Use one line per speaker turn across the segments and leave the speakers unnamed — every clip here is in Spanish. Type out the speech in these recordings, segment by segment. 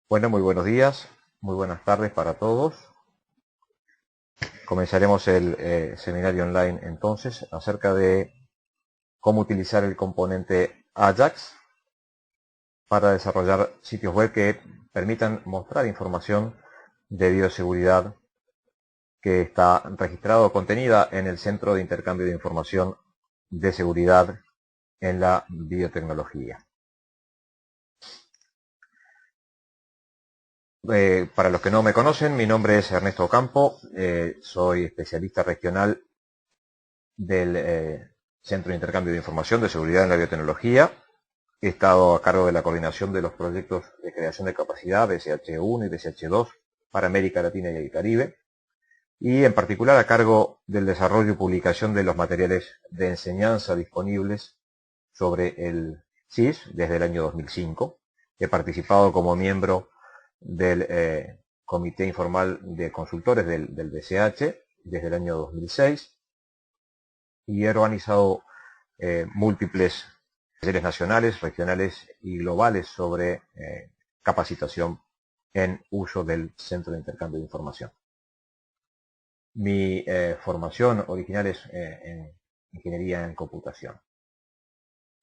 Bueno, muy buenos días, muy buenas tardes para todos. Comenzaremos el seminario online entonces acerca de cómo utilizar el componente Ajax para desarrollar sitios web que permitan mostrar información de bioseguridad que está registrada o contenida en el Centro de Intercambio de Información de Seguridad en la Biotecnología. Para los que no me conocen, mi nombre es Ernesto Ocampo, soy especialista regional del Centro de Intercambio de Información de Seguridad en la Biotecnología. He estado a cargo de la coordinación de los proyectos de creación de capacidad BCH1 y BCH2 para América Latina y el Caribe, y en particular a cargo del desarrollo y publicación de los materiales de enseñanza disponibles sobre el CIS desde el año 2005. He participado como miembro del Comité Informal de Consultores del BCH desde el año 2006 y he organizado múltiples talleres nacionales, regionales y globales sobre capacitación en uso del Centro de Intercambio de Información. Mi formación original es en Ingeniería en Computación.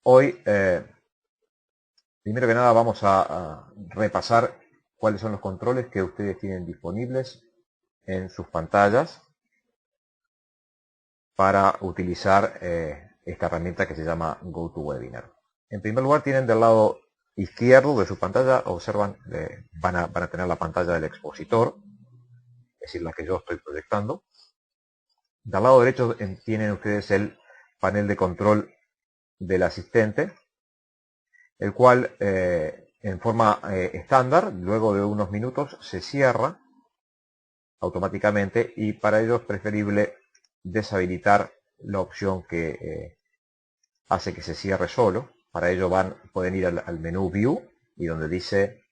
Hoy, primero que nada, vamos a repasar cuáles son los controles que ustedes tienen disponibles en sus pantallas para utilizar esta herramienta que se llama GoToWebinar. En primer lugar, tienen del lado izquierdo de su pantalla, observan, van a tener la pantalla del expositor, es decir, la que yo estoy proyectando. Del lado derecho tienen ustedes el panel de control del asistente, el cual en forma estándar, luego de unos minutos, se cierra automáticamente, y para ello es preferible deshabilitar la opción que hace que se cierre solo. Para ello pueden ir al menú View y donde dice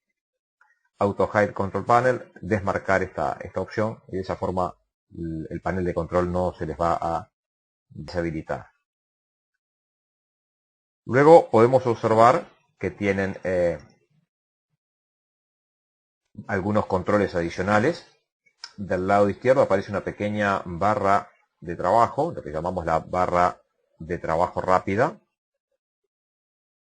Auto Hide Control Panel, desmarcar esta opción, y de esa forma el panel de control no se les va a deshabilitar. Luego podemos observar que tienen algunos controles adicionales. Del lado izquierdo aparece una pequeña barra de trabajo, lo que llamamos la barra de trabajo rápida,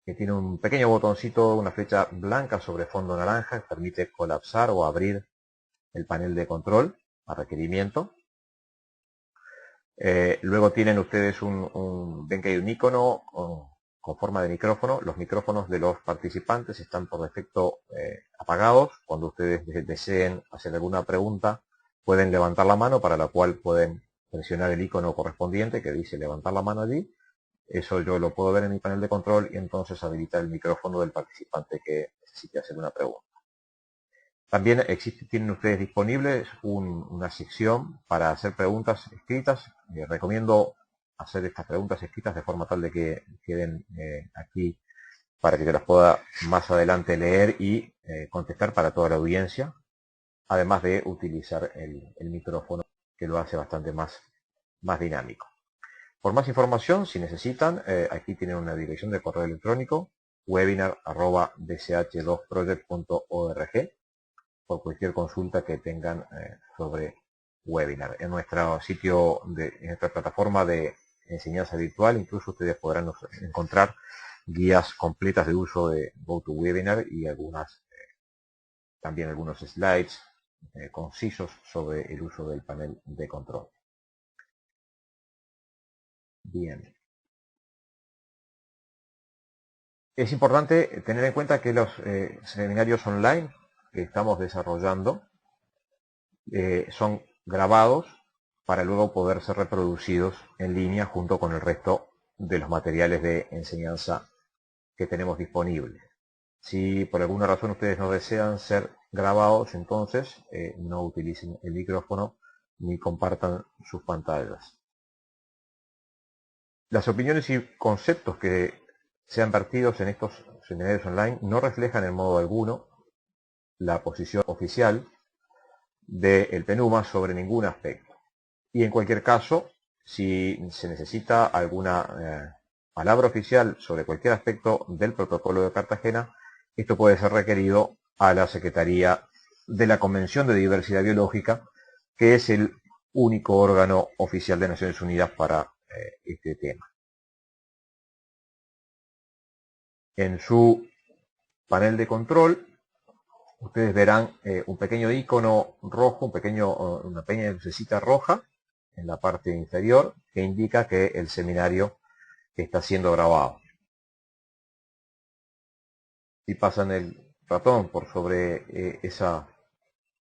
que tiene un pequeño botoncito, una flecha blanca sobre fondo naranja, que permite colapsar o abrir el panel de control a requerimiento. Luego tienen ustedes ven que hay un icono con forma de micrófono. Los micrófonos de los participantes están por defecto apagados. Cuando ustedes deseen hacer alguna pregunta, pueden levantar la mano, para la cual pueden presionar el icono correspondiente que dice levantar la mano allí. Eso yo lo puedo ver en mi panel de control y entonces habilitar el micrófono del participante que necesite hacer una pregunta. También tienen ustedes disponibles una sección para hacer preguntas escritas. Recomiendo hacer estas preguntas escritas de forma tal de que queden aquí para que yo las pueda más adelante leer y contestar para toda la audiencia, además de utilizar el micrófono, que lo hace bastante más dinámico. Por más información, si necesitan, aquí tienen una dirección de correo electrónico, webinar@bch2project.org, por cualquier consulta que tengan sobre webinar. En nuestro sitio, en nuestra plataforma de enseñanza virtual, incluso ustedes podrán encontrar guías completas de uso de GoToWebinar y también algunos slides concisos sobre el uso del panel de control. Bien. Es importante tener en cuenta que los seminarios online que estamos desarrollando son grabados para luego poder ser reproducidos en línea junto con el resto de los materiales de enseñanza que tenemos disponibles. Si por alguna razón ustedes no desean ser grabados, entonces no utilicen el micrófono ni compartan sus pantallas. Las opiniones y conceptos que sean vertidos en estos seminarios online no reflejan en modo alguno la posición oficial del PENUMA sobre ningún aspecto. Y en cualquier caso, si se necesita alguna palabra oficial sobre cualquier aspecto del protocolo de Cartagena, esto puede ser requerido a la Secretaría de la Convención de Diversidad Biológica, que es el único órgano oficial de Naciones Unidas para este tema. En su panel de control, ustedes verán un pequeño icono rojo, una pequeña lucecita roja en la parte inferior, que indica que el seminario está siendo grabado. Si pasan el ratón por sobre esa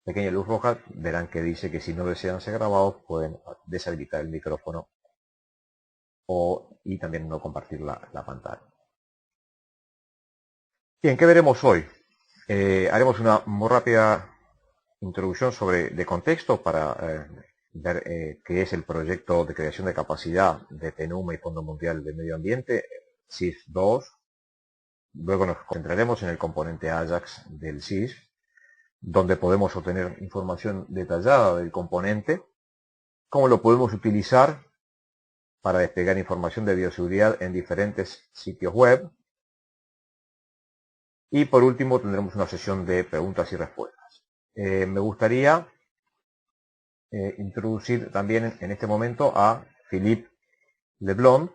pequeña luz roja, verán que dice que si no desean ser grabados pueden deshabilitar el micrófono y también no compartir la pantalla. Bien, ¿qué veremos hoy? Haremos una muy rápida introducción de contexto para ver qué es el proyecto de creación de capacidad de PNUMA y Fondo Mundial de Medio Ambiente, SIS-2. Luego nos concentraremos en el componente Ajax del SIS, donde podemos obtener información detallada del componente, cómo lo podemos utilizar para desplegar información de bioseguridad en diferentes sitios web. Y por último tendremos una sesión de preguntas y respuestas. Me gustaría introducir también en este momento a Philippe Leblond,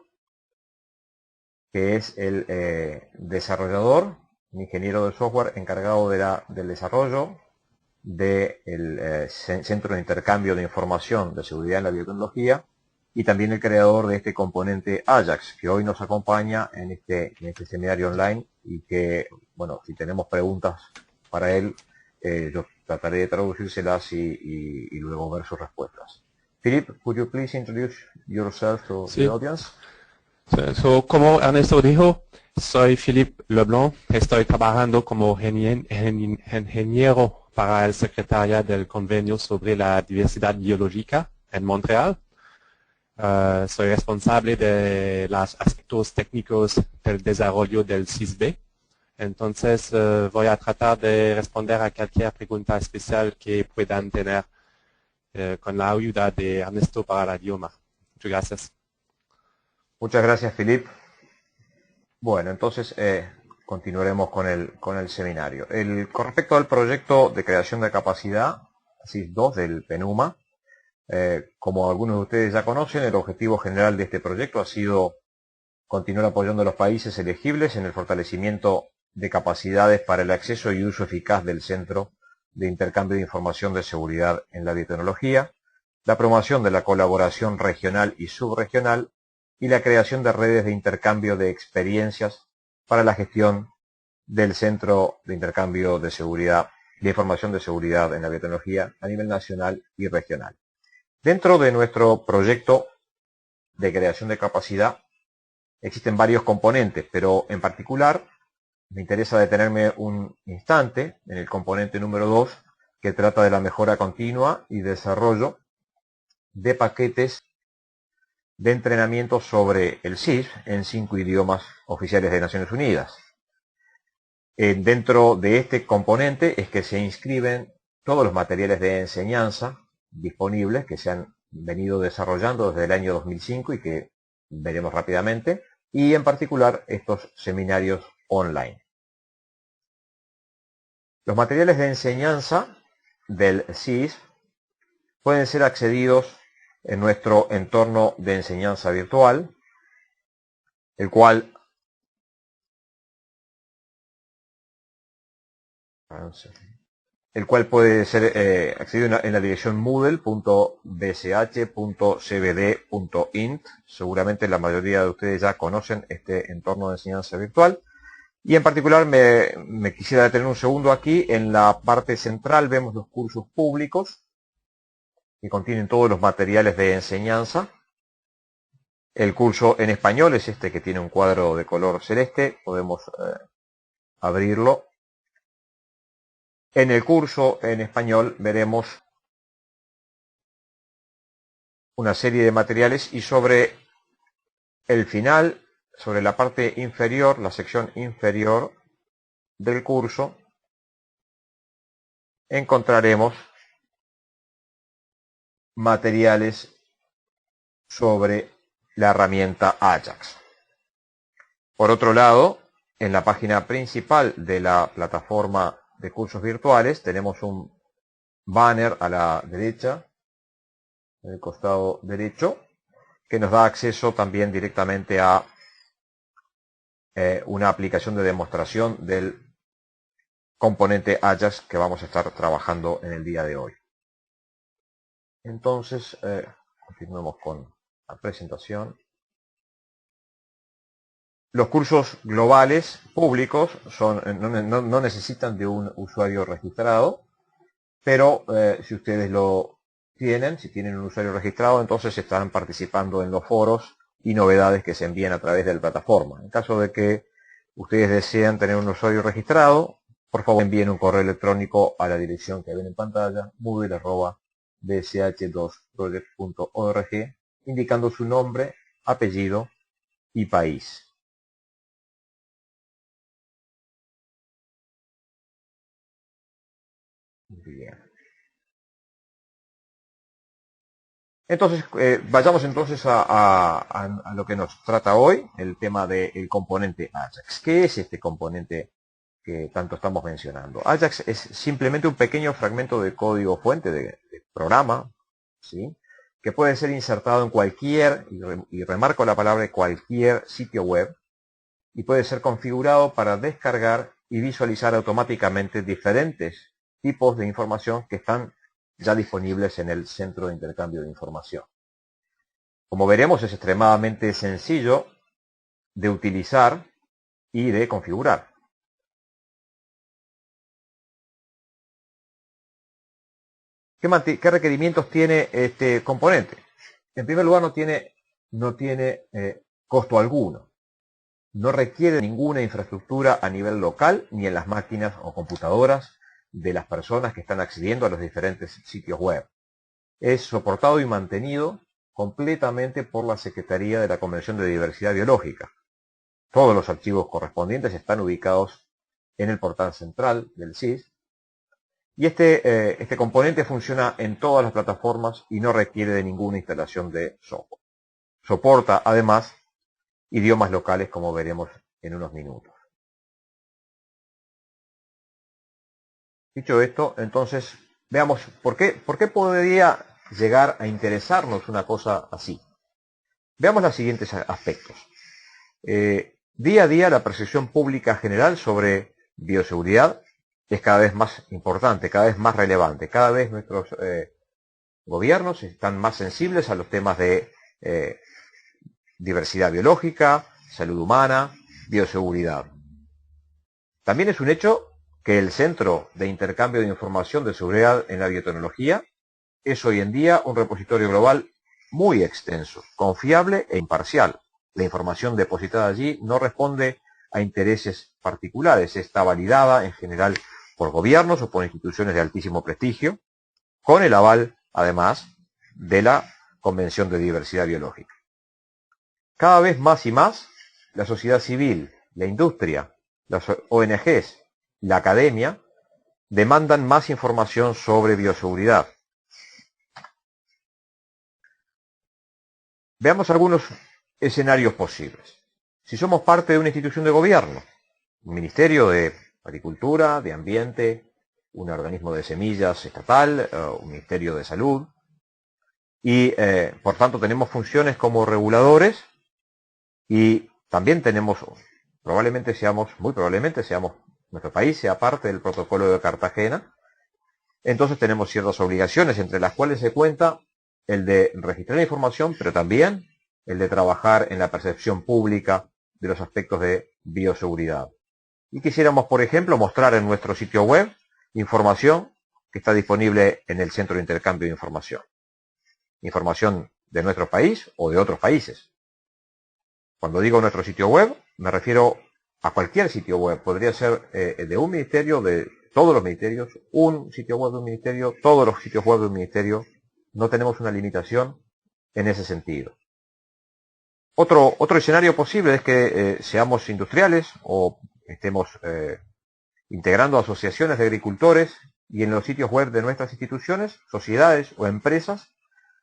que es el desarrollador, ingeniero de software encargado del desarrollo del Centro de Intercambio de Información de Seguridad en la Biotecnología y también el creador de este componente Ajax, que hoy nos acompaña en este seminario online y que, bueno, si tenemos preguntas para él, yo trataré de traducírselas y luego ver sus respuestas. Philippe, could you please introduce yourself to the audience?
Como Ernesto dijo, soy Philippe Leblond, estoy trabajando como ingeniero para el Secretariado del Convenio sobre la Diversidad Biológica en Montreal. Soy responsable de los aspectos técnicos del desarrollo del SIS-B. Entonces voy a tratar de responder a cualquier pregunta especial que puedan tener con la ayuda de Ernesto para la idioma. Muchas gracias.
Muchas gracias, Philippe. Bueno, entonces continuaremos con el seminario. Con respecto al proyecto de creación de capacidad, SIS-2 del PNUMA, como algunos de ustedes ya conocen, el objetivo general de este proyecto ha sido continuar apoyando a los países elegibles en el fortalecimiento de capacidades para el acceso y uso eficaz del Centro de Intercambio de Información de Seguridad en la Biotecnología, la promoción de la colaboración regional y subregional y la creación de redes de intercambio de experiencias para la gestión del Centro de Intercambio de Información de Seguridad en la Biotecnología a nivel nacional y regional. Dentro de nuestro proyecto de creación de capacidad existen varios componentes, pero en particular me interesa detenerme un instante en el componente número 2, que trata de la mejora continua y desarrollo de paquetes de entrenamiento sobre el SIS en 5 idiomas oficiales de Naciones Unidas. Dentro de este componente es que se inscriben todos los materiales de enseñanza disponibles que se han venido desarrollando desde el año 2005 y que veremos rápidamente, y en particular estos seminarios online. Los materiales de enseñanza del SIS pueden ser accedidos en nuestro entorno de enseñanza virtual, el cual puede ser accedido en la dirección moodle.bsh.cbd.int. Seguramente la mayoría de ustedes ya conocen este entorno de enseñanza virtual. Y en particular me quisiera detener un segundo aquí. En la parte central vemos los cursos públicos que contienen todos los materiales de enseñanza. El curso en español es este que tiene un cuadro de color celeste. Podemos abrirlo. En el curso en español veremos una serie de materiales y sobre el final, sobre la parte inferior, la sección inferior del curso, encontraremos materiales sobre la herramienta Ajax. Por otro lado, en la página principal de la plataforma de cursos virtuales tenemos un banner a la derecha, en el costado derecho, que nos da acceso también directamente a una aplicación de demostración del componente Ajax que vamos a estar trabajando en el día de hoy. Entonces, continuemos con la presentación. Los cursos globales públicos no necesitan de un usuario registrado, pero si ustedes lo tienen, si tienen un usuario registrado, entonces estarán participando en los foros y novedades que se envían a través de la plataforma. En caso de que ustedes desean tener un usuario registrado, por favor envíen un correo electrónico a la dirección que ven en pantalla, moodle@dsh2project.org, indicando su nombre, apellido y país. Bien. Entonces, vayamos entonces a lo que nos trata hoy, el tema del componente Ajax. ¿Qué es este componente que tanto estamos mencionando? Ajax es simplemente un pequeño fragmento de código fuente de programa, ¿sí?, que puede ser insertado en cualquier, y remarco la palabra cualquier sitio web, y puede ser configurado para descargar y visualizar automáticamente diferentes tipos de información que están ya disponibles en el centro de intercambio de información. Como veremos, es extremadamente sencillo de utilizar y de configurar. ¿Qué requerimientos tiene este componente? En primer lugar, no tiene costo alguno. No requiere ninguna infraestructura a nivel local ni en las máquinas o computadoras de las personas que están accediendo a los diferentes sitios web. Es soportado y mantenido completamente por la Secretaría de la Convención de Diversidad Biológica. Todos los archivos correspondientes están ubicados en el portal central del SIS. Y este componente funciona en todas las plataformas y no requiere de ninguna instalación de software. Soporta, además, idiomas locales, como veremos en unos minutos. Dicho esto, entonces, veamos por qué podría llegar a interesarnos una cosa así. Veamos los siguientes aspectos. Día a día la percepción pública general sobre bioseguridad es cada vez más importante, cada vez más relevante. Cada vez nuestros gobiernos están más sensibles a los temas de diversidad biológica, salud humana, bioseguridad. También es un hecho que el Centro de Intercambio de Información de Seguridad en la Biotecnología es hoy en día un repositorio global muy extenso, confiable e imparcial. La información depositada allí no responde a intereses particulares, está validada en general por gobiernos o por instituciones de altísimo prestigio, con el aval, además, de la Convención de Diversidad Biológica. Cada vez más y más, la sociedad civil, la industria, las ONGs, la academia, demandan más información sobre bioseguridad. Veamos algunos escenarios posibles. Si somos parte de una institución de gobierno, un ministerio de Agricultura, de Ambiente, un organismo de semillas estatal, un ministerio de salud, y por tanto tenemos funciones como reguladores y también tenemos, muy probablemente seamos, nuestro país sea parte del protocolo de Cartagena, entonces tenemos ciertas obligaciones entre las cuales se cuenta el de registrar la información, pero también el de trabajar en la percepción pública de los aspectos de bioseguridad. Y quisiéramos, por ejemplo, mostrar en nuestro sitio web información que está disponible en el Centro de Intercambio de Información. Información de nuestro país o de otros países. Cuando digo nuestro sitio web, me refiero a cualquier sitio web. Podría ser de un ministerio, de todos los ministerios, un sitio web de un ministerio, todos los sitios web de un ministerio. No tenemos una limitación en ese sentido. Otro escenario posible es que seamos industriales o estemos integrando asociaciones de agricultores y en los sitios web de nuestras instituciones, sociedades o empresas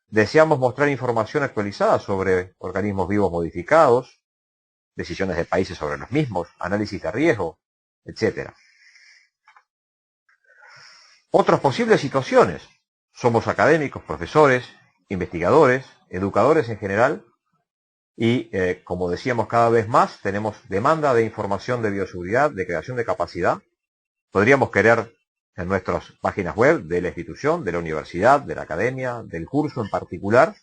deseamos mostrar información actualizada sobre organismos vivos modificados, decisiones de países sobre los mismos, análisis de riesgo, etc. Otras posibles situaciones. Somos académicos, profesores, investigadores, educadores en general, y como decíamos, cada vez más tenemos demanda de información de bioseguridad, de creación de capacidad. Podríamos querer en nuestras páginas web de la institución, de la universidad, de la academia, del curso en particular,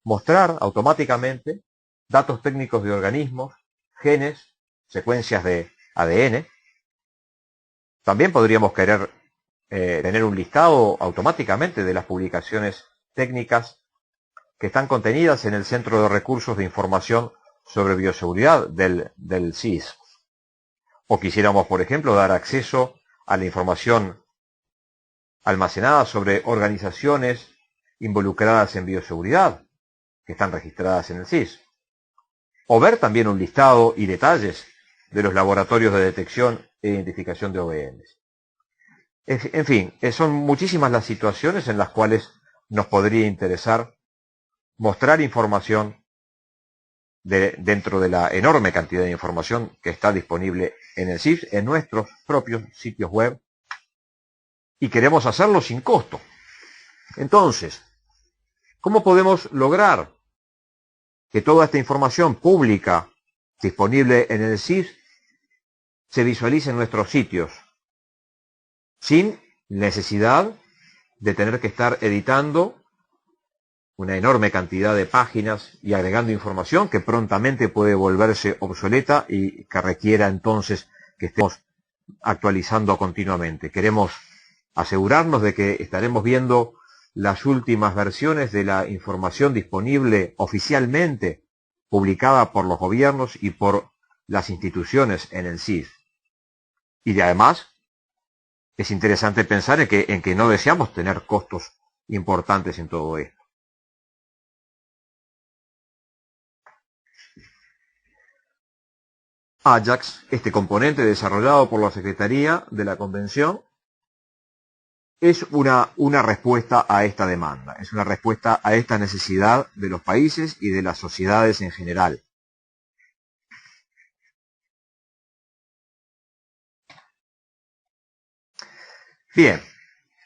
mostrar automáticamente datos técnicos de organismos, genes, secuencias de ADN. También podríamos querer tener un listado automáticamente de las publicaciones técnicas que están contenidas en el Centro de Recursos de Información sobre Bioseguridad del CIS. O quisiéramos, por ejemplo, dar acceso a la información almacenada sobre organizaciones involucradas en bioseguridad que están registradas en el CIS. O ver también un listado y detalles de los laboratorios de detección e identificación de OBMs. En fin, son muchísimas las situaciones en las cuales nos podría interesar mostrar información dentro de la enorme cantidad de información que está disponible en el CIS, en nuestros propios sitios web, y queremos hacerlo sin costo. Entonces, ¿cómo podemos lograr que toda esta información pública disponible en el CIS se visualice en nuestros sitios sin necesidad de tener que estar editando una enorme cantidad de páginas y agregando información que prontamente puede volverse obsoleta y que requiera entonces que estemos actualizando continuamente? Queremos asegurarnos de que estaremos viendo las últimas versiones de la información disponible oficialmente publicada por los gobiernos y por las instituciones en el CIS. Y además es interesante pensar en que no deseamos tener costos importantes en todo esto. Ajax, este componente desarrollado por la Secretaría de la Convención, es una respuesta a esta demanda, es una respuesta a esta necesidad de los países y de las sociedades en general. Bien,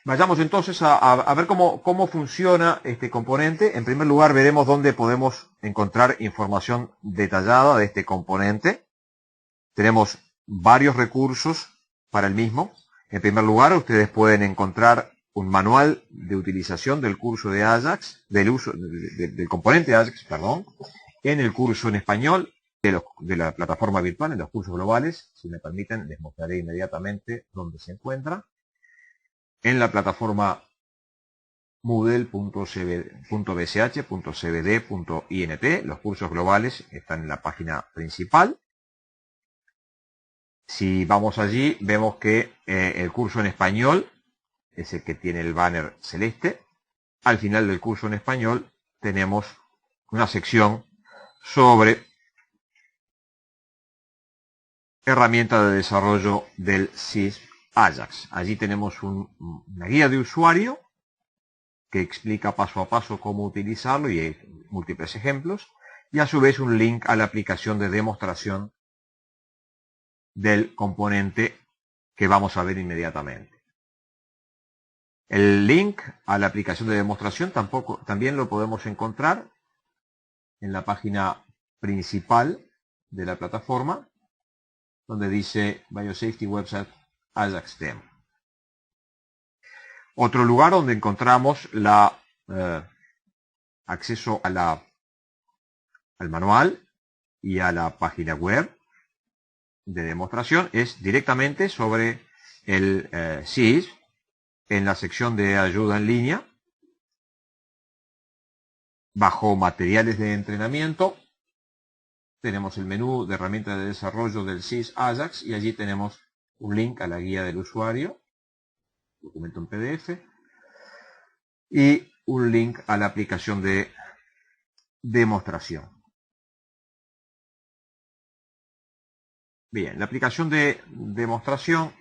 vayamos entonces a ver cómo funciona este componente. En primer lugar, veremos dónde podemos encontrar información detallada de este componente. Tenemos varios recursos para el mismo. En primer lugar, ustedes pueden encontrar un manual de utilización del curso de Ajax, del componente Ajax, perdón, en el curso en español de la plataforma virtual, en los cursos globales. Si me permiten, les mostraré inmediatamente dónde se encuentra. En la plataforma moodle.bsh.cbd.int, los cursos globales están en la página principal. Si vamos allí, vemos que el curso en español es el que tiene el banner celeste. Al final del curso en español tenemos una sección sobre herramienta de desarrollo del CIS Ajax. Allí tenemos una guía de usuario que explica paso a paso cómo utilizarlo y hay múltiples ejemplos. Y a su vez un link a la aplicación de demostración del componente que vamos a ver inmediatamente. El link a la aplicación de demostración también lo podemos encontrar en la página principal de la plataforma, donde dice Biosafety Website Ajax Demo. Otro lugar donde encontramos acceso al manual y a la página web de demostración es directamente sobre el CIS, en la sección de ayuda en línea, bajo materiales de entrenamiento, tenemos el menú de herramientas de desarrollo del CIS Ajax y allí tenemos un link a la guía del usuario, documento en PDF, y un link a la aplicación de demostración. Bien, la aplicación de demostración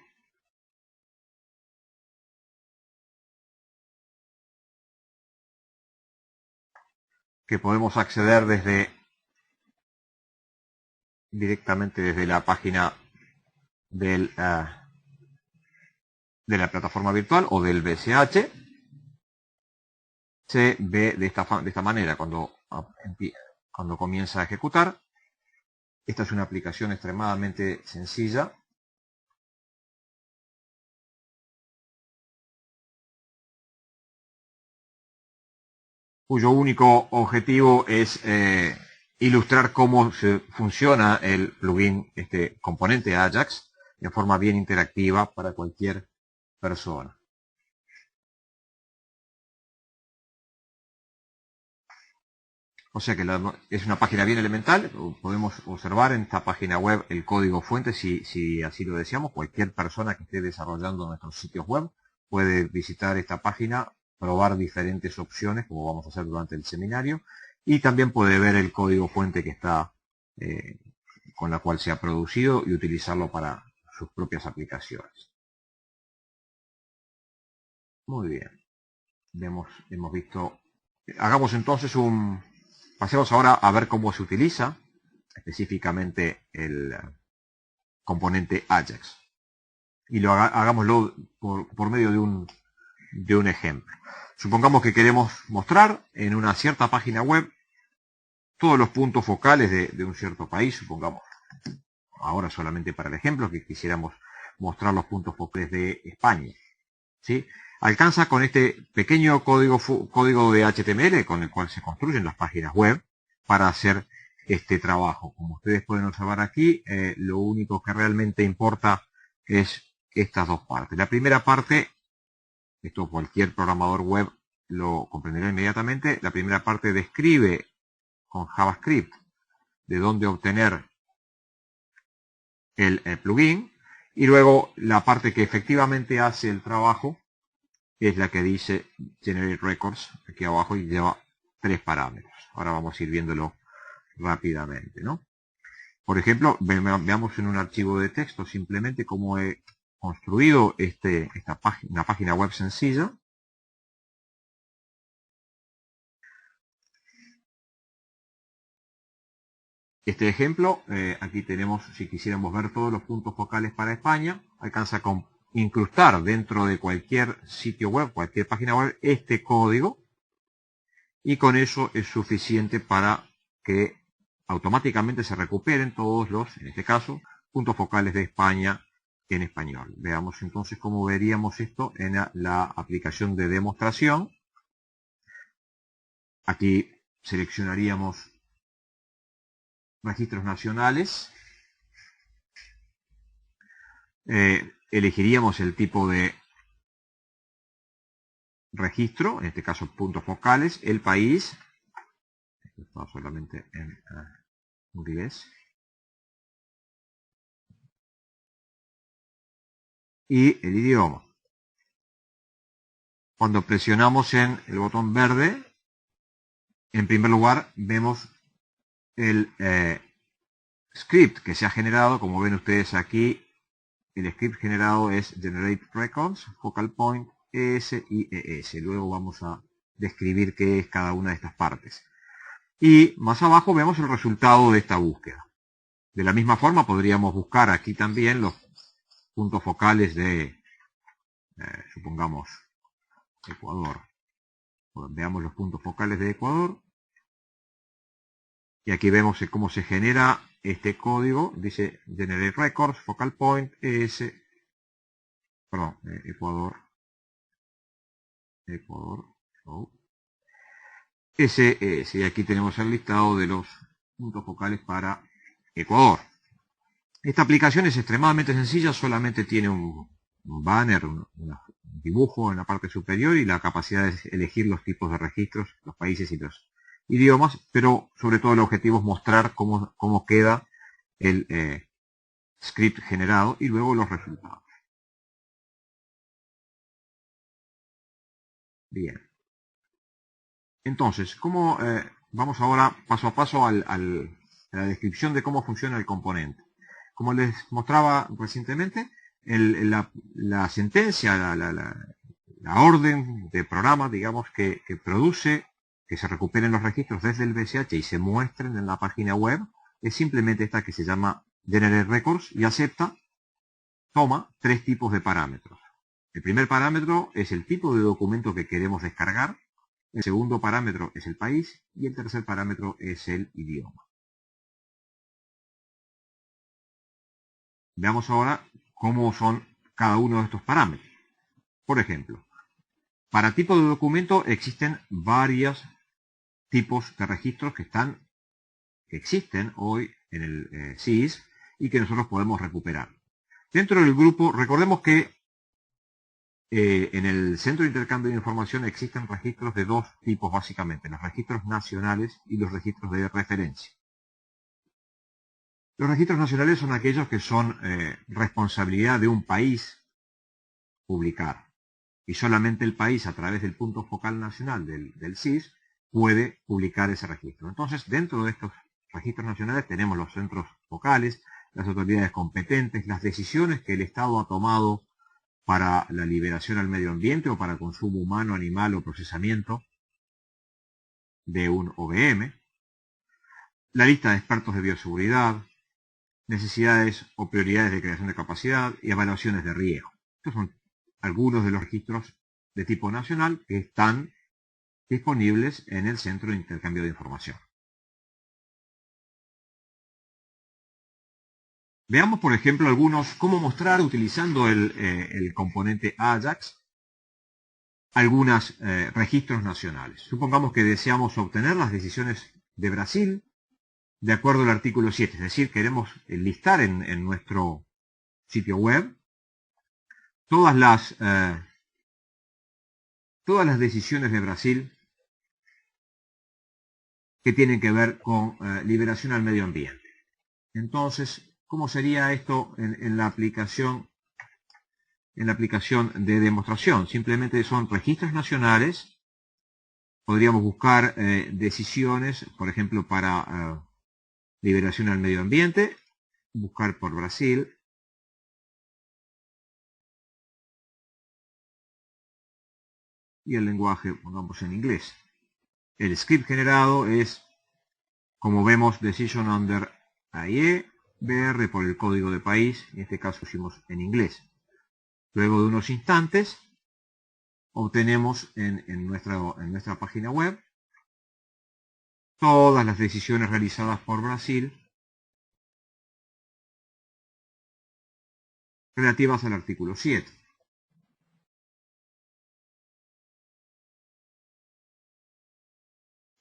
que podemos acceder directamente desde la página del de la plataforma virtual o del BSH se ve de esta manera cuando comienza a ejecutar. Esta es una aplicación extremadamente sencilla. Cuyo único objetivo es ilustrar cómo funciona el plugin, este componente Ajax, de forma bien interactiva para cualquier persona. O sea que es una página bien elemental. Podemos observar en esta página web el código fuente si así lo deseamos. Cualquier persona que esté desarrollando nuestros sitios web puede visitar esta página, probar diferentes opciones, como vamos a hacer durante el seminario, y también puede ver el código fuente que está con la cual se ha producido y utilizarlo para sus propias aplicaciones. Muy bien. Hemos visto. Hagamos entonces pasemos ahora a ver cómo se utiliza específicamente el componente Ajax. Y hagámoslo por medio de un ejemplo. Supongamos que queremos mostrar en una cierta página web todos los puntos focales de un cierto país. Supongamos, ahora solamente para el ejemplo, que quisiéramos mostrar los puntos focales de España, ¿sí? Alcanza con este pequeño código de HTML con el cual se construyen las páginas web para hacer este trabajo. Como ustedes pueden observar aquí, lo único que realmente importa es estas dos partes. La primera parte, esto cualquier programador web lo comprenderá inmediatamente, la primera parte describe con JavaScript de dónde obtener el plugin, y luego la parte que efectivamente hace el trabajo es la que dice Generate Records aquí abajo y lleva 3 parámetros. Ahora vamos a ir viéndolo rápidamente, ¿no? Por ejemplo, veamos en un archivo de texto simplemente cómo he construido una página web sencilla. Este ejemplo, aquí tenemos, si quisiéramos ver todos los puntos focales para España, alcanza con incrustar dentro de cualquier sitio web, cualquier página web, este código, y con eso es suficiente para que automáticamente se recuperen todos los, en este caso, puntos focales de España en español. Veamos entonces cómo veríamos esto en la aplicación de demostración. Aquí seleccionaríamos registros nacionales. Elegiríamos el tipo de registro, en este caso puntos focales, el país, esto está solamente en inglés, y el idioma. Cuando presionamos en el botón verde, en primer lugar vemos el script que se ha generado. Como ven ustedes aquí, el script generado es Generate Records, Focal Point, ES y ES. Luego vamos a describir qué es cada una de estas partes. Y más abajo vemos el resultado de esta búsqueda. De la misma forma podríamos buscar aquí también los puntos focales de, supongamos, Ecuador. Bueno, veamos los puntos focales de Ecuador. Y aquí vemos cómo se genera este código. Dice Generate Records, Focal Point, ES, perdón, Ecuador, oh, SES. Y aquí tenemos el listado de los puntos focales para Ecuador. Esta aplicación es extremadamente sencilla, solamente tiene un banner, un dibujo en la parte superior y la capacidad de elegir los tipos de registros, los países y los idiomas, pero sobre todo el objetivo es mostrar cómo queda el script generado y luego los resultados. Bien. Entonces, vamos ahora paso a paso a la descripción de cómo funciona el componente. Como les mostraba recientemente, la sentencia, la orden de programa, digamos, que produce que se recuperen los registros desde el BSH y se muestren en la página web, es simplemente esta que se llama Generate Records y toma 3 tipos de parámetros. El primer parámetro es el tipo de documento que queremos descargar, el segundo parámetro es el país y el tercer parámetro es el idioma. Veamos ahora cómo son cada uno de estos parámetros. Por ejemplo, para tipo de documento existen varios tipos de registros que existen hoy en el SIS y que nosotros podemos recuperar. Dentro del grupo, recordemos que en el Centro de Intercambio de Información existen registros de dos tipos básicamente, los registros nacionales y los registros de referencia. Los registros nacionales son aquellos que son responsabilidad de un país publicar. Y solamente el país, a través del punto focal nacional del SIS, puede publicar ese registro. Entonces, dentro de estos registros nacionales tenemos los centros focales, las autoridades competentes, las decisiones que el Estado ha tomado para la liberación al medio ambiente o para consumo humano, animal o procesamiento de un OBM, la lista de expertos de bioseguridad, necesidades o prioridades de creación de capacidad y evaluaciones de riesgo. Estos son algunos de los registros de tipo nacional que están disponibles en el Centro de Intercambio de Información. Veamos, por ejemplo, cómo mostrar, utilizando el componente AJAX, algunos registros nacionales. Supongamos que deseamos obtener las decisiones de Brasil de acuerdo al artículo 7, es decir, queremos listar en nuestro sitio web todas las decisiones de Brasil que tienen que ver con liberación al medio ambiente. Entonces, ¿cómo sería esto en la aplicación de demostración? Simplemente son registros nacionales. Podríamos buscar decisiones, por ejemplo, para liberación al medio ambiente, buscar por Brasil. Y el lenguaje, pongamos en inglés. El script generado es, como vemos, Decision Under AIE, BR por el código de país, en este caso pusimos en inglés. Luego de unos instantes, obtenemos en nuestra página web todas las decisiones realizadas por Brasil relativas al artículo 7.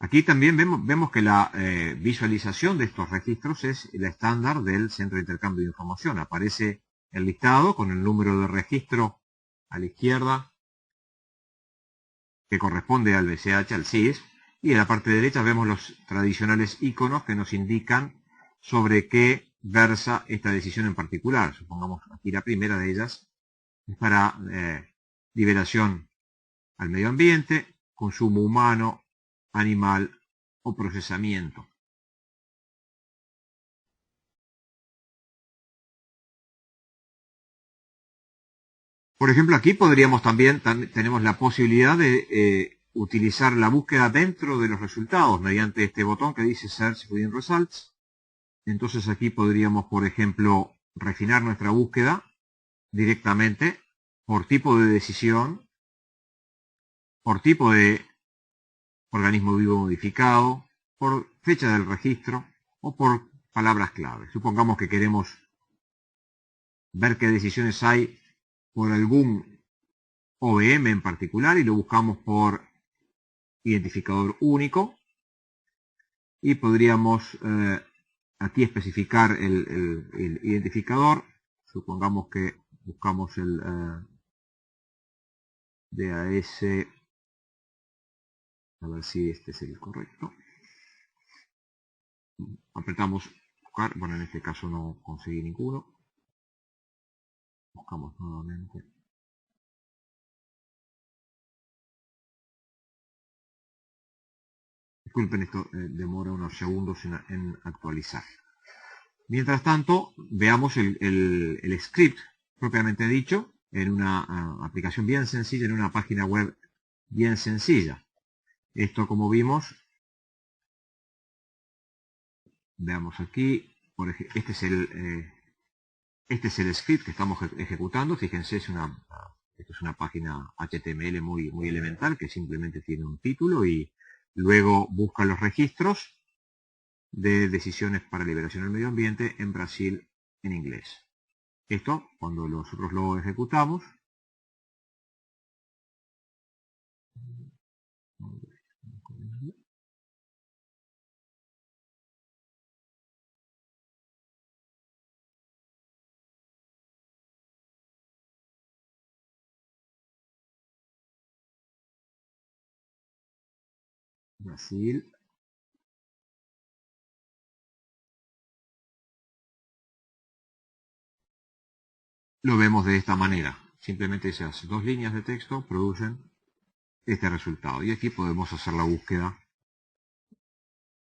Aquí también vemos que la visualización de estos registros es la estándar del Centro de Intercambio de Información. Aparece el listado con el número de registro a la izquierda que corresponde al BCH, al SIS, y en la parte derecha vemos los tradicionales iconos que nos indican sobre qué versa esta decisión en particular. Supongamos aquí la primera de ellas es para liberación al medio ambiente, consumo humano, animal o procesamiento. Por ejemplo, aquí tenemos la posibilidad de utilizar la búsqueda dentro de los resultados mediante este botón que dice Search Within Results. Entonces aquí podríamos, por ejemplo, refinar nuestra búsqueda directamente por tipo de decisión, por tipo de organismo vivo modificado, por fecha del registro o por palabras clave. Supongamos que queremos ver qué decisiones hay por algún OBM en particular y lo buscamos por identificador único y podríamos aquí especificar el identificador. Supongamos que buscamos el DAS, a ver si este es el correcto. Apretamos buscar, bueno, en este caso no conseguí ninguno. Buscamos nuevamente. Disculpen, esto demora unos segundos en actualizar. Mientras tanto, veamos el script propiamente dicho en una aplicación bien sencilla, en una página web bien sencilla. Esto, como vimos, veamos aquí, por ejemplo, este es el script que estamos ejecutando. Fíjense, es una Esto es una página HTML muy elemental que simplemente tiene un título y luego busca los registros de decisiones para liberación del medio ambiente en Brasil en inglés. Esto, cuando nosotros lo ejecutamos, Brasil, lo vemos de esta manera. Simplemente esas dos líneas de texto producen este resultado. Y aquí podemos hacer la búsqueda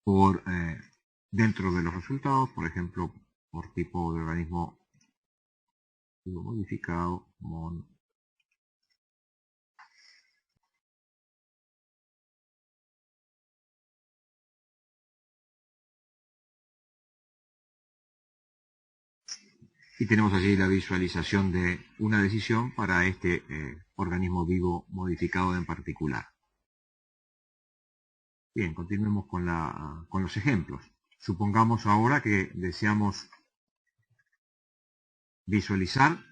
por dentro de los resultados, por ejemplo, por tipo de organismo modificado, MON. Y tenemos allí la visualización de una decisión para este organismo vivo modificado en particular. Bien, continuemos con los ejemplos. Supongamos ahora que deseamos visualizar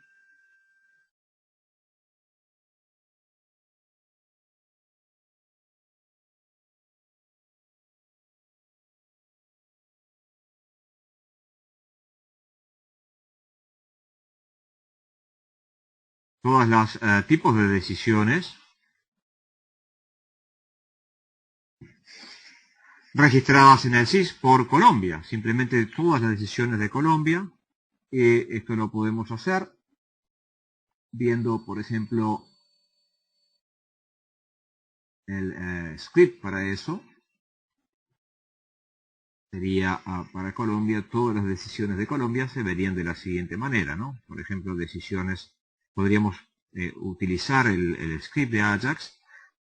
todos los tipos de decisiones registradas en el SIS por Colombia. Simplemente todas las decisiones de Colombia. Esto lo podemos hacer viendo, por ejemplo, el script para eso. Sería para Colombia, todas las decisiones de Colombia se verían de la siguiente manera, ¿no? Por ejemplo, decisiones, podríamos utilizar el script de Ajax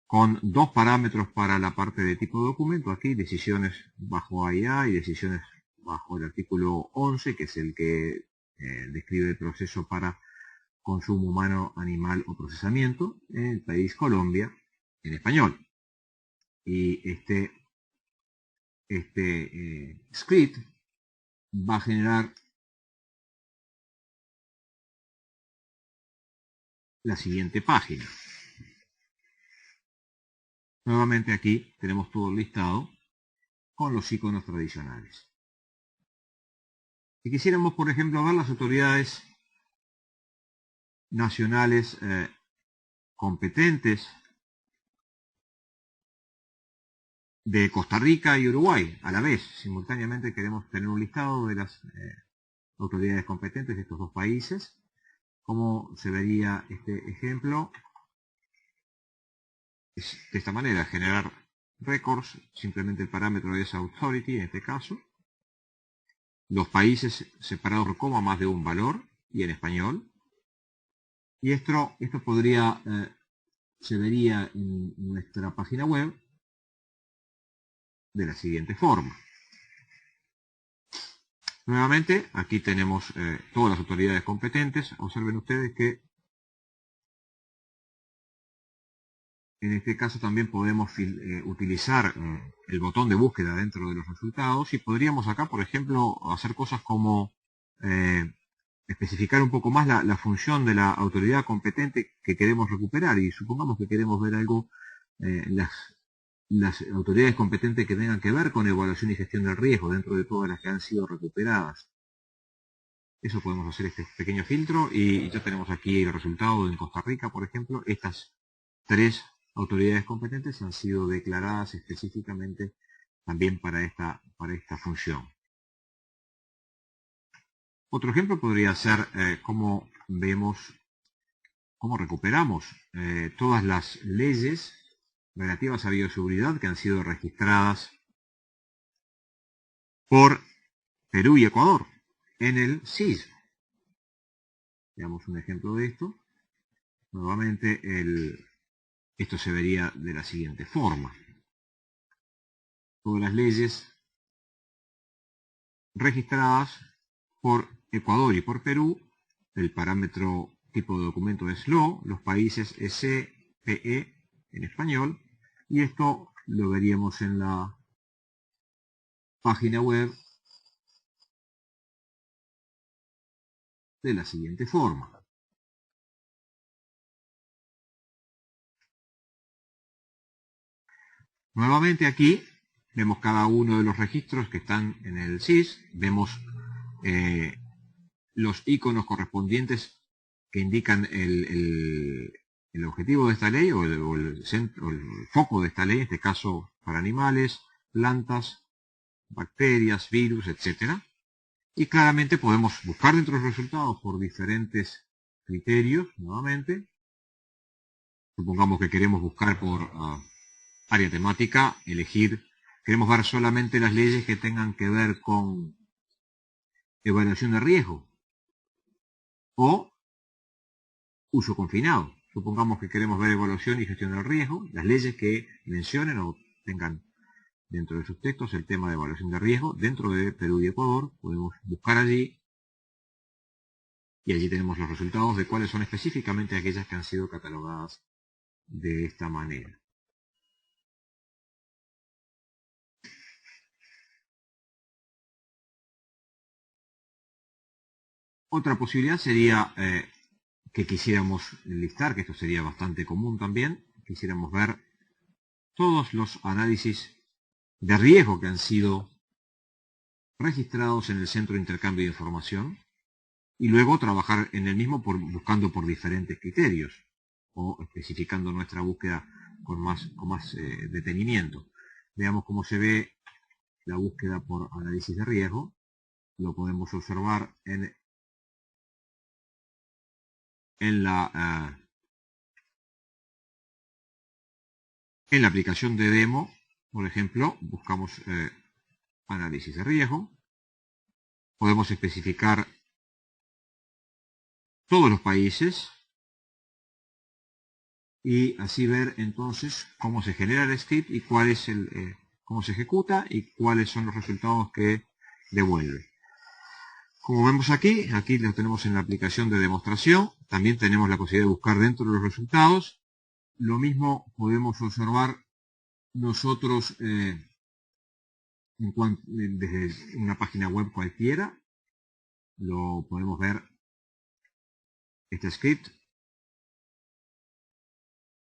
con dos parámetros para la parte de tipo de documento. Aquí decisiones bajo AIA y decisiones bajo el artículo 11, que es el que describe el proceso para consumo humano, animal o procesamiento en el país Colombia en español. Y este script va a generar la siguiente página. Nuevamente aquí tenemos todo el listado con los iconos tradicionales. Si quisiéramos, por ejemplo, ver las autoridades nacionales competentes de Costa Rica y Uruguay, a la vez, simultáneamente queremos tener un listado de las autoridades competentes de estos dos países. ¿Cómo se vería este ejemplo? Es de esta manera, generar records, simplemente el parámetro es authority en este caso. Los países separados por coma más de un valor y en español. Y esto podría, se vería en nuestra página web de la siguiente forma. Nuevamente, aquí tenemos todas las autoridades competentes. Observen ustedes que en este caso también podemos utilizar el botón de búsqueda dentro de los resultados y podríamos acá, por ejemplo, hacer cosas como especificar un poco más la función de la autoridad competente que queremos recuperar. Y supongamos que queremos ver algo, las autoridades competentes que tengan que ver con evaluación y gestión del riesgo dentro de todas las que han sido recuperadas. Eso podemos hacer este pequeño filtro y ya tenemos aquí el resultado en Costa Rica, por ejemplo. Estas tres autoridades competentes han sido declaradas específicamente también para esta función. Otro ejemplo podría ser cómo recuperamos todas las leyes relativas a bioseguridad que han sido registradas por Perú y Ecuador en el SIS. Veamos un ejemplo de esto. Nuevamente esto se vería de la siguiente forma. Todas las leyes registradas por Ecuador y por Perú, el parámetro tipo de documento es LO, los países es CPE en español, y esto lo veríamos en la página web de la siguiente forma. Nuevamente aquí vemos cada uno de los registros que están en el SIS, vemos los iconos correspondientes que indican el objetivo de esta ley o el foco de esta ley, en este caso para animales, plantas, bacterias, virus, etc. Y claramente podemos buscar dentro de los resultados por diferentes criterios, nuevamente. Supongamos que queremos buscar por área temática, queremos ver solamente las leyes que tengan que ver con evaluación de riesgo o uso confinado. Supongamos que queremos ver evaluación y gestión del riesgo, las leyes que mencionen o tengan dentro de sus textos el tema de evaluación de riesgo. Dentro de Perú y Ecuador podemos buscar allí y allí tenemos los resultados de cuáles son específicamente aquellas que han sido catalogadas de esta manera. Otra posibilidad sería que quisiéramos listar, que esto sería bastante común también, quisiéramos ver todos los análisis de riesgo que han sido registrados en el Centro de Intercambio de Información y luego trabajar en el mismo buscando por diferentes criterios o especificando nuestra búsqueda con más detenimiento. Veamos cómo se ve la búsqueda por análisis de riesgo. Lo podemos observar en la aplicación de demo. Por ejemplo, buscamos análisis de riesgo. Podemos especificar todos los países y así ver entonces cómo se genera el script y cuál es cómo se ejecuta y cuáles son los resultados que devuelve. Como vemos aquí lo tenemos en la aplicación de demostración. También tenemos la posibilidad de buscar dentro de los resultados. Lo mismo podemos observar nosotros desde una página web cualquiera. Lo podemos ver este script.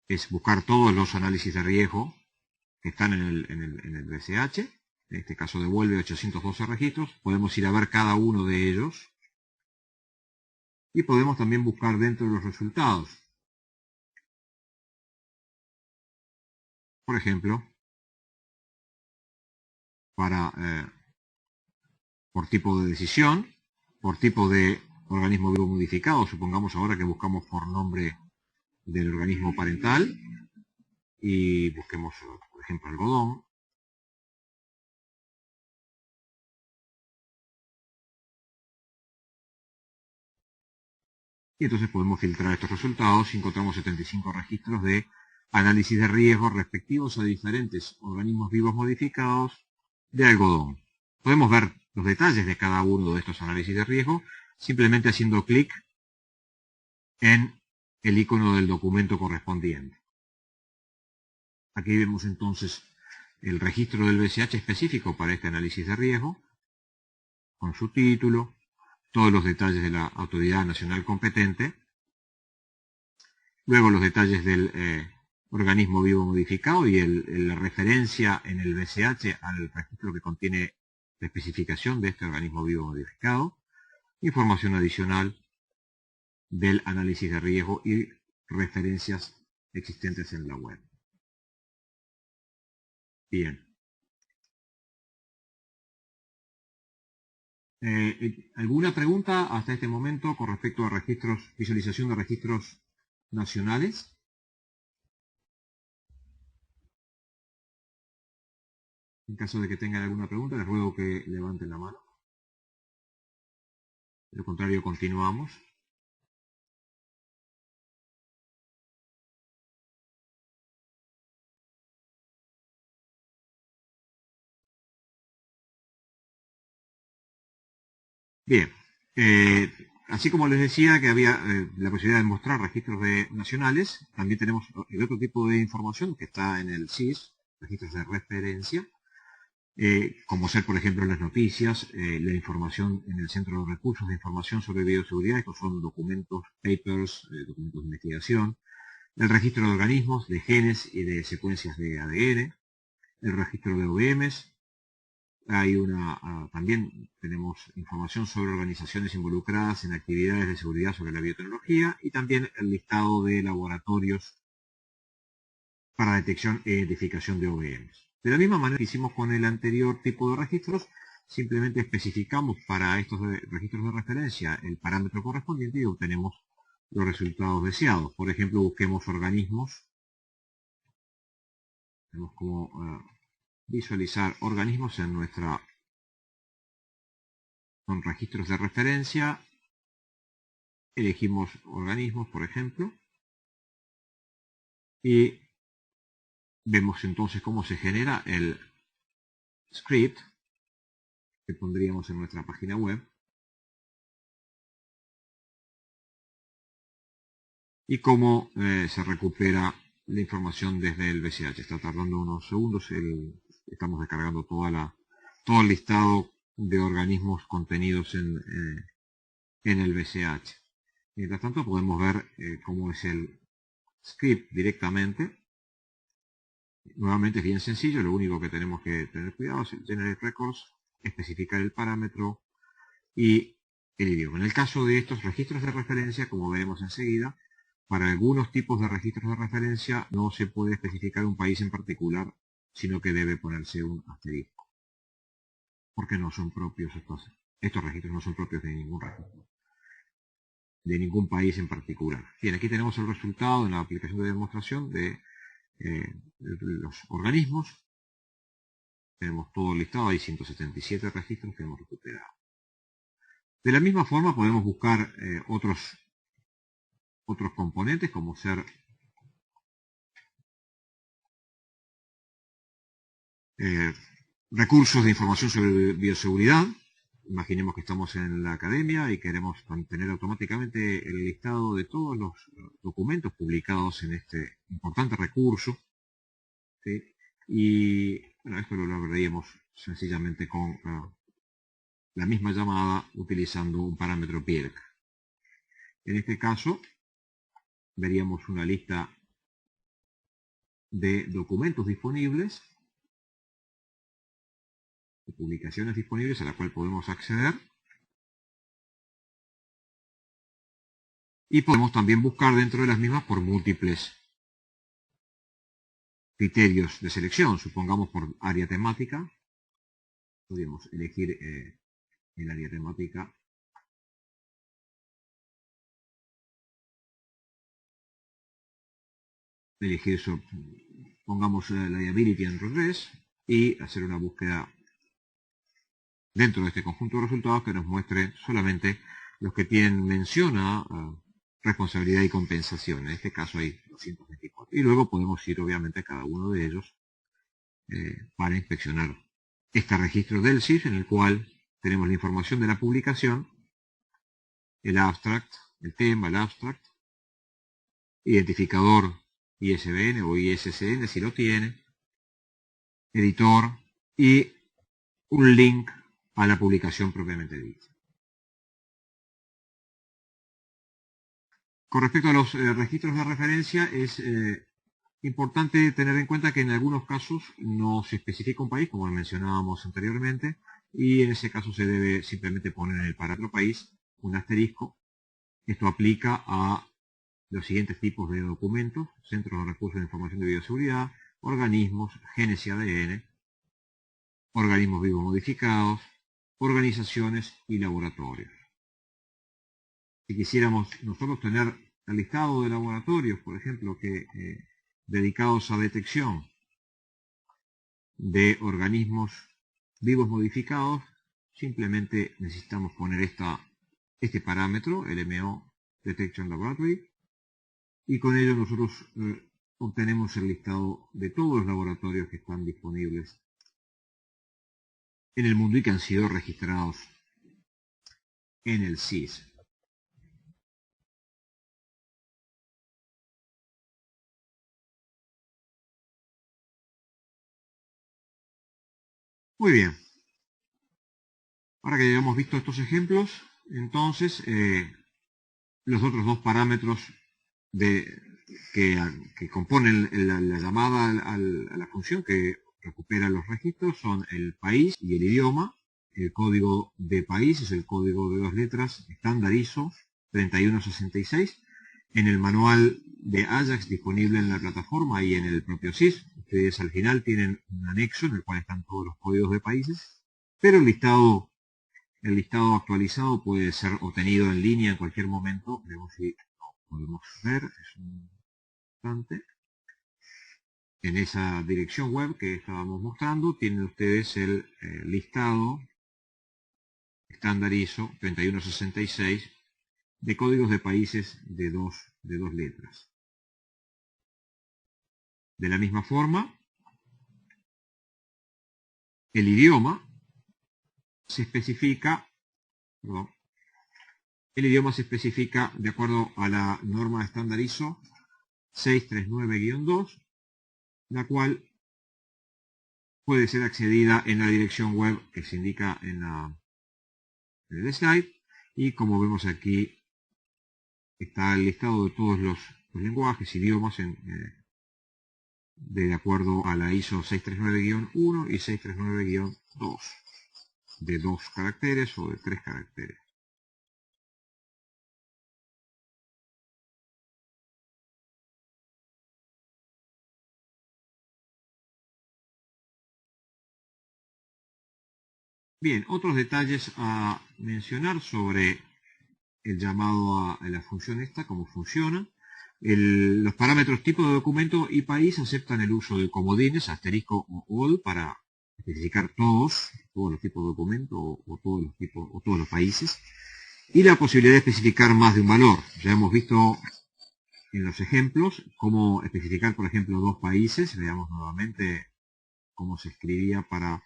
Es buscar todos los análisis de riesgo que están en el BCH. En este caso devuelve 812 registros. Podemos ir a ver cada uno de ellos. Y podemos también buscar dentro de los resultados. Por ejemplo, por tipo de decisión, por tipo de organismo vivo modificado. Supongamos ahora que buscamos por nombre del organismo parental y busquemos, por ejemplo, algodón. Y entonces podemos filtrar estos resultados y encontramos 75 registros de análisis de riesgo respectivos a diferentes organismos vivos modificados de algodón. Podemos ver los detalles de cada uno de estos análisis de riesgo simplemente haciendo clic en el icono del documento correspondiente. Aquí vemos entonces el registro del BCH específico para este análisis de riesgo, con su título, todos los detalles de la autoridad nacional competente, luego los detalles del organismo vivo modificado y la referencia en el BCH al registro que contiene la especificación de este organismo vivo modificado, información adicional del análisis de riesgo y referencias existentes en la web. Bien. ¿Alguna pregunta hasta este momento con respecto a visualización de registros nacionales? En caso de que tengan alguna pregunta, les ruego que levanten la mano. De lo contrario, continuamos. Bien.
así como les decía que había la posibilidad de mostrar registros nacionales, también tenemos el otro tipo de información que está en el SIS, registros de referencia, como ser, por ejemplo, las noticias, la información en el Centro de Recursos de Información sobre Bioseguridad. Estos son documentos, papers, documentos de investigación, el registro de organismos, de genes y de secuencias de ADN, el registro de OVMs. También tenemos información sobre organizaciones involucradas en actividades de seguridad sobre la biotecnología, y también el listado de laboratorios para detección e identificación de OVMs. De la misma manera que hicimos con el anterior tipo de registros, simplemente especificamos para estos registros de referencia el parámetro correspondiente y obtenemos los resultados deseados. Por ejemplo, busquemos organismos. Tenemos como visualizar organismos con registros de referencia. Elegimos organismos, por ejemplo, y vemos entonces cómo se genera el script que pondríamos en nuestra página web, y cómo se recupera la información desde el BCH. Está tardando unos segundos, estamos descargando todo el listado de organismos contenidos en el BCH. Mientras tanto podemos ver cómo es el script directamente. Nuevamente es bien sencillo, lo único que tenemos que tener cuidado es el Generate Records, especificar el parámetro y el idioma. En el caso de estos registros de referencia, como veremos enseguida, para algunos tipos de registros de referencia no se puede especificar un país en particular, sino que debe ponerse un asterisco, porque no son propios estos registros, no son propios de ningún registro, de ningún país en particular. Bien, aquí tenemos el resultado en la aplicación de demostración de los organismos. Tenemos todo listado, hay 177 registros que hemos recuperado. De la misma forma podemos buscar otros componentes, como ser recursos de información sobre bioseguridad. Imaginemos que estamos en la academia y queremos mantener automáticamente el listado de todos los documentos publicados en este importante recurso, ¿sí? Y bueno, esto lo lograríamos sencillamente con la misma llamada utilizando un parámetro PIRC. En este caso veríamos una lista de documentos disponibles, de publicaciones disponibles a la cual podemos acceder, y podemos también buscar dentro de las mismas por múltiples criterios de selección. Supongamos por área temática, podríamos elegir el área temática pongamos liability and redress, y hacer una búsqueda dentro de este conjunto de resultados que nos muestre solamente los que tienen mención a responsabilidad y compensación. En este caso hay 224. Y luego podemos ir obviamente a cada uno de ellos para inspeccionar este registro del SIF, en el cual tenemos la información de la publicación, el abstract, el tema, el abstract, identificador ISBN o ISSN si lo tiene, editor y un link a la publicación propiamente dicha. Con respecto a los registros de referencia, es importante tener en cuenta que en algunos casos no se especifica un país, como mencionábamos anteriormente, y en ese caso se debe simplemente poner en el parámetro país un asterisco. Esto aplica a los siguientes tipos de documentos: centros de recursos de información de bioseguridad, organismos, genes y ADN, organismos vivos modificados, organizaciones y laboratorios. Si quisiéramos nosotros tener el listado de laboratorios, por ejemplo, dedicados a detección de organismos vivos modificados, simplemente necesitamos poner este parámetro, LMO Detection Laboratory, y con ello nosotros obtenemos el listado de todos los laboratorios que están disponibles en el mundo y que han sido registrados en el SIS. Muy bien. Ahora que ya hemos visto estos ejemplos, entonces los otros dos parámetros que componen la llamada a la función que recupera los registros son el país y el idioma. El código de país es el código de 2 letras estándar ISO 3166. En el manual de Ajax disponible en la plataforma y en el propio SIS, ustedes al final tienen un anexo en el cual están todos los códigos de países, pero el listado actualizado puede ser obtenido en línea en cualquier momento. Vemos si lo podemos ver. Es un instante. En esa dirección web que estábamos mostrando, tienen ustedes el listado estándar ISO 3166 de códigos de países de dos letras. De la misma forma, el idioma se especifica, de acuerdo a la norma estándar ISO 639-2, la cual puede ser accedida en la dirección web que se indica en el slide, y como vemos aquí está el listado de todos los lenguajes, idiomas de acuerdo a la ISO 639-1 y 639-2, de 2 caracteres o de 3 caracteres. Bien, otros detalles a mencionar sobre el llamado a la función esta, cómo funciona. Los parámetros tipo de documento y país aceptan el uso de comodines, asterisco o all para especificar todos los tipos de documento o todos los países, y la posibilidad de especificar más de un valor. Ya hemos visto en los ejemplos cómo especificar, por ejemplo, 2 países. Veamos nuevamente cómo se escribía para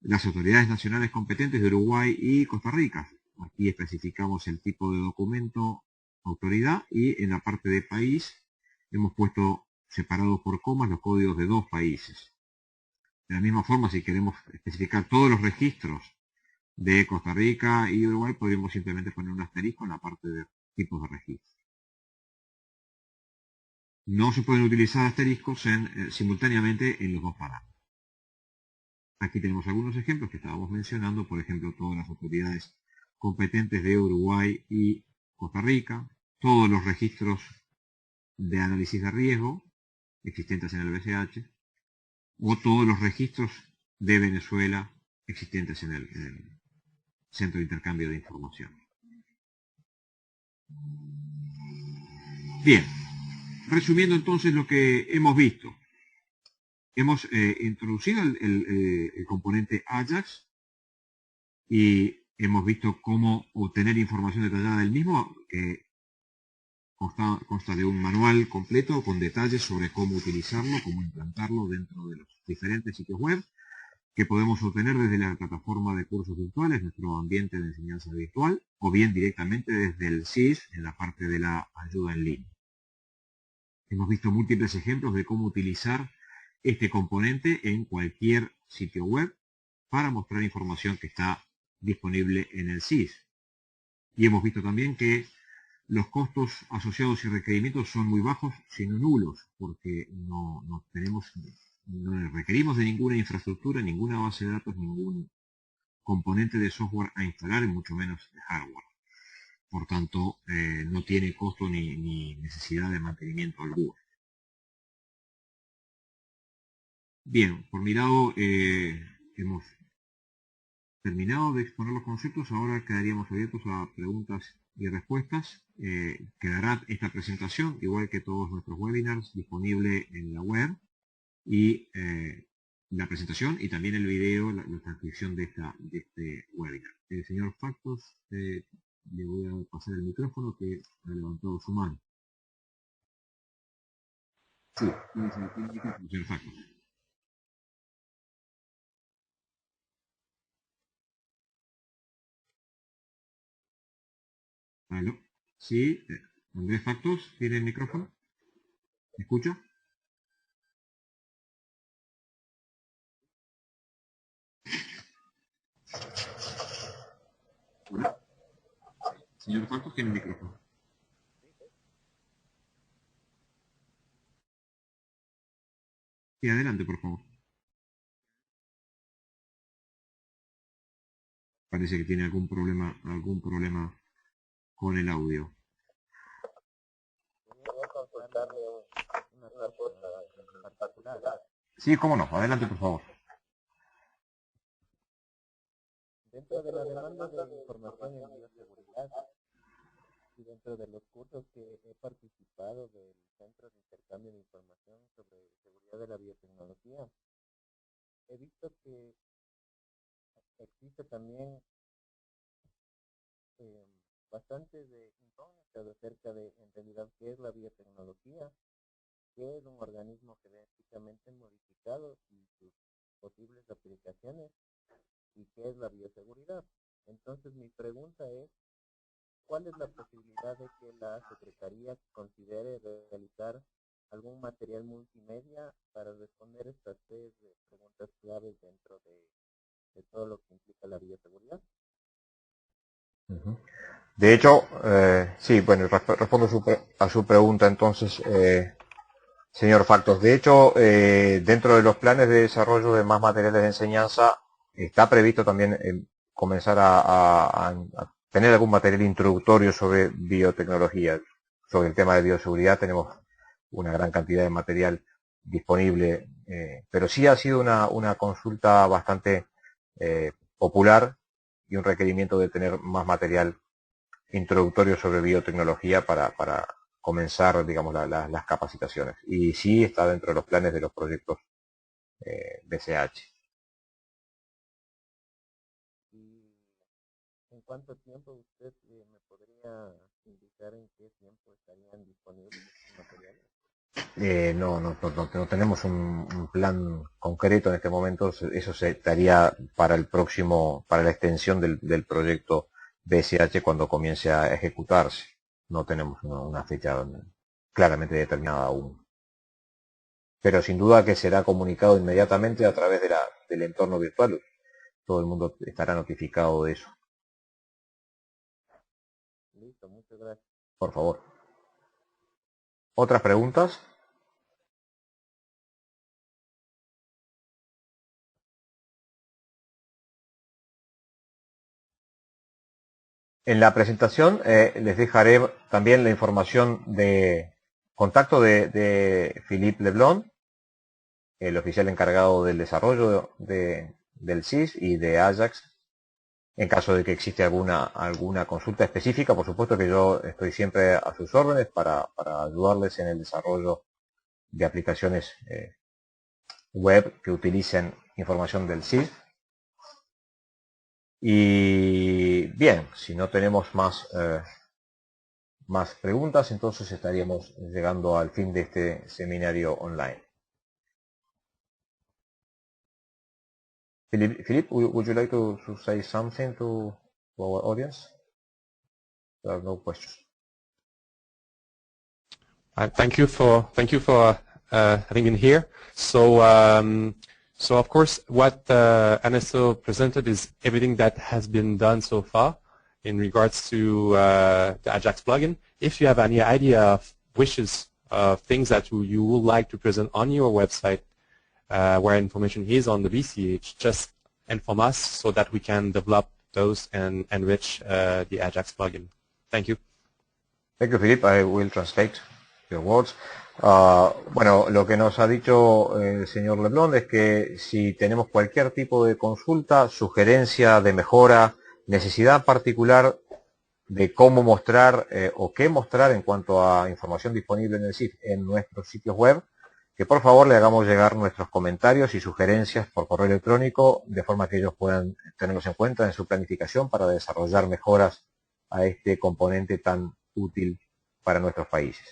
las autoridades nacionales competentes de Uruguay y Costa Rica. Aquí especificamos el tipo de documento, autoridad, y en la parte de país hemos puesto separados por comas los códigos de 2 países. De la misma forma, si queremos especificar todos los registros de Costa Rica y Uruguay, podríamos simplemente poner un asterisco en la parte de tipos de registro. No se pueden utilizar asteriscos simultáneamente en los dos parámetros. Aquí tenemos algunos ejemplos que estábamos mencionando, por ejemplo, todas las autoridades competentes de Uruguay y Costa Rica, todos los registros de análisis de riesgo existentes en el BCH, o todos los registros de Venezuela existentes en el Centro de Intercambio de Información. Bien, resumiendo entonces lo que hemos visto. Hemos introducido el componente Ajax y hemos visto cómo obtener información detallada del mismo, que consta de un manual completo con detalles sobre cómo utilizarlo, cómo implantarlo dentro de los diferentes sitios web que podemos obtener desde la plataforma de cursos virtuales, nuestro ambiente de enseñanza virtual, o bien directamente desde el SIS en la parte de la ayuda en línea. Hemos visto múltiples ejemplos de cómo utilizar este componente en cualquier sitio web para mostrar información que está disponible en el SIS. Y hemos visto también que los costos asociados y requerimientos son muy bajos, sino nulos, porque no requerimos de ninguna infraestructura, ninguna base de datos, ningún componente de software a instalar, y mucho menos de hardware. Por tanto, no tiene costo ni necesidad de mantenimiento alguno. Bien, por mi lado hemos terminado de exponer los conceptos. Ahora quedaríamos abiertos a preguntas y respuestas. Quedará esta presentación, igual que todos nuestros webinars, disponible en la web, y la presentación y también el video, la transcripción de este webinar. Señor Factos, le voy a pasar el micrófono, que ha levantado su mano. Sí, señor Factos. ¿Aló? Sí, Andrés Factos, ¿tiene el micrófono? ¿Me escucha? Señor Factos tiene micrófono. Sí, adelante, por favor. Parece que tiene algún problema con el audio. Sí, cómo no. Adelante, por favor.
Dentro de la demanda de información en bioseguridad y dentro de los cursos que he participado del Centro de Intercambio de Información sobre Seguridad de la Biotecnología, he visto que existe también bastante de incógnitas acerca de, en realidad, qué es la biotecnología, qué es un organismo genéticamente modificado y sus posibles aplicaciones, y qué es la bioseguridad. Entonces mi pregunta es, ¿cuál es la posibilidad de que la Secretaría considere realizar algún material multimedia para responder estas tres preguntas claves dentro de todo lo que implica la bioseguridad?
De hecho, sí, bueno, respondo a su pregunta entonces, señor Factos. De hecho, dentro de los planes de desarrollo de más materiales de enseñanza, está previsto también comenzar a tener algún material introductorio sobre biotecnología. Sobre el tema de bioseguridad tenemos una gran cantidad de material disponible, pero sí ha sido una consulta bastante popular y un requerimiento de tener más material introductorio sobre biotecnología para comenzar, digamos, las capacitaciones. Y sí está dentro de los planes de los proyectos BCH.
¿Y en cuánto tiempo usted me podría indicar en qué tiempo estarían disponibles estos materiales?
No tenemos un plan concreto en este momento. Eso se estaría para la extensión del proyecto BSH cuando comience a ejecutarse. No tenemos una fecha claramente determinada aún. Pero sin duda que será comunicado inmediatamente a través del entorno virtual. Todo el mundo estará notificado de eso.
Listo, muchas gracias.
Por favor. ¿Otras preguntas? En la presentación les dejaré también la información de contacto de Philippe Leblond, el oficial encargado del desarrollo del SIS y de Ajax. En caso de que existe alguna consulta específica, por supuesto que yo estoy siempre a sus órdenes para ayudarles en el desarrollo de aplicaciones web que utilicen información del SIS. Y bien, si no tenemos más preguntas, entonces estaríamos llegando al fin de este seminario online. Philippe, would you like to say something to our audience? There are no questions.
Thank you for having been here. So so of course what Ernesto presented is everything that has been done so far in regards to the Ajax plugin. If you have any idea of wishes of things that you would like to present on your website where information is on the BCH, just inform us so that we can develop those and enrich the Ajax plugin. Thank you.
Thank you, Philippe. I will translate your words. Bueno, lo que nos ha dicho el señor Leblond es que si tenemos cualquier tipo de consulta, sugerencia de mejora, necesidad particular de cómo mostrar o qué mostrar en cuanto a información disponible en el SIF en nuestros sitios web, que por favor le hagamos llegar nuestros comentarios y sugerencias por correo electrónico, de forma que ellos puedan tenerlos en cuenta en su planificación para desarrollar mejoras a este componente tan útil para nuestros países.